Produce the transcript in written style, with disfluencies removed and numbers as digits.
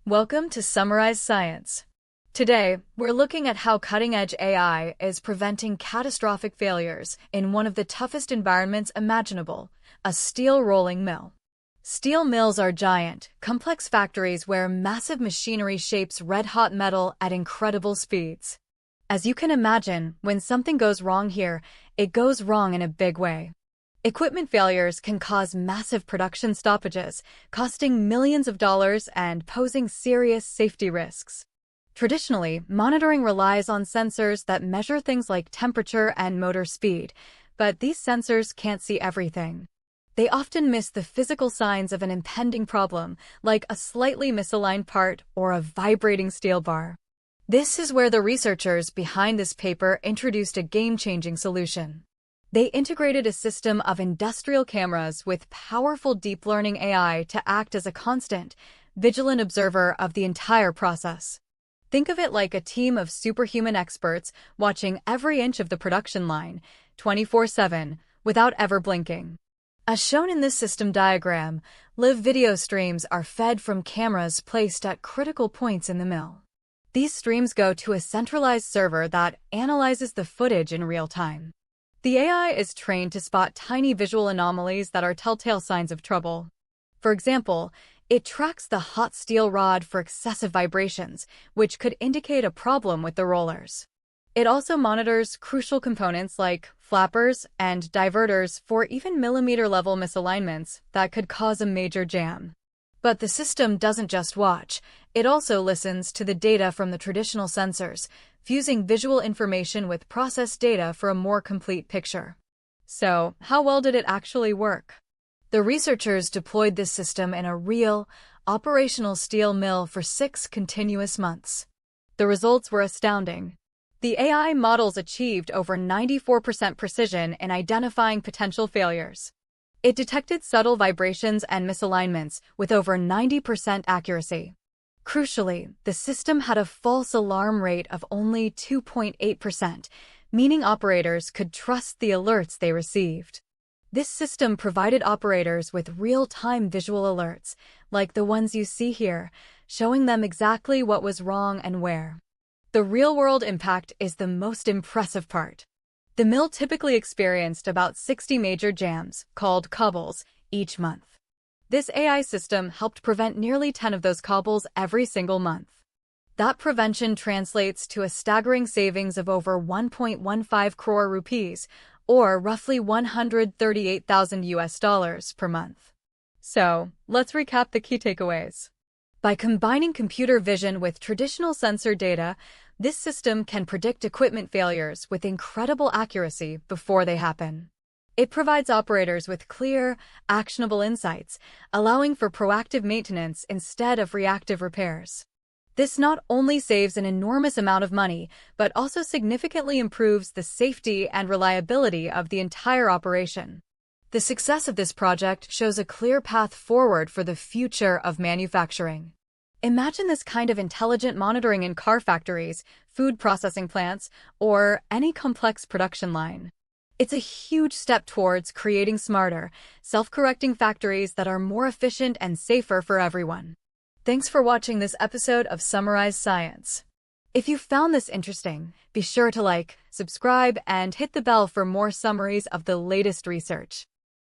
Welcome to Summarize Science. Today, we're looking at how cutting-edge AI is preventing catastrophic failures in one of the toughest environments imaginable, a steel rolling mill. Steel mills are giant, complex factories where massive machinery shapes red-hot metal at incredible speeds. As you can imagine, when something goes wrong here, it goes wrong in a big way. Equipment failures can cause massive production stoppages, costing millions of dollars and posing serious safety risks. Traditionally, monitoring relies on sensors that measure things like temperature and motor speed, but these sensors can't see everything. They often miss the physical signs of an impending problem, like a slightly misaligned part or a vibrating steel bar. This is where the researchers behind this paper introduced a game-changing solution. They integrated a system of industrial cameras with powerful deep learning AI to act as a constant, vigilant observer of the entire process. Think of it like a team of superhuman experts watching every inch of the production line, 24/7, without ever blinking. As shown in this system diagram, live video streams are fed from cameras placed at critical points in the mill. These streams go to a centralized server that analyzes the footage in real time. The AI is trained to spot tiny visual anomalies that are telltale signs of trouble. For example, it tracks the hot steel rod for excessive vibrations, which could indicate a problem with the rollers. It also monitors crucial components like flappers and diverters for even millimeter-level misalignments that could cause a major jam. But the system doesn't just watch, it also listens to the data from the traditional sensors, fusing visual information with processed data for a more complete picture. So, how well did it actually work? The researchers deployed this system in a real, operational steel mill for 6 continuous months. The results were astounding. The AI models achieved over 94% precision in identifying potential failures. It detected subtle vibrations and misalignments with over 90% accuracy. Crucially, the system had a false alarm rate of only 2.8%, meaning operators could trust the alerts they received. This system provided operators with real-time visual alerts, like the ones you see here, showing them exactly what was wrong and where. The real-world impact is the most impressive part. The mill typically experienced about 60 major jams, called cobbles, each month. This AI system helped prevent nearly 10 of those cobbles every single month. That prevention translates to a staggering savings of over 1.15 crore rupees, or roughly 138,000 US dollars per month. So, let's recap the key takeaways. By combining computer vision with traditional sensor data, this system can predict equipment failures with incredible accuracy before they happen. It provides operators with clear, actionable insights, allowing for proactive maintenance instead of reactive repairs. This not only saves an enormous amount of money, but also significantly improves the safety and reliability of the entire operation. The success of this project shows a clear path forward for the future of manufacturing. Imagine this kind of intelligent monitoring in car factories, food processing plants, or any complex production line. It's a huge step towards creating smarter, self-correcting factories that are more efficient and safer for everyone. Thanks for watching this episode of Summarize Science. If you found this interesting, be sure to like, subscribe, and hit the bell for more summaries of the latest research.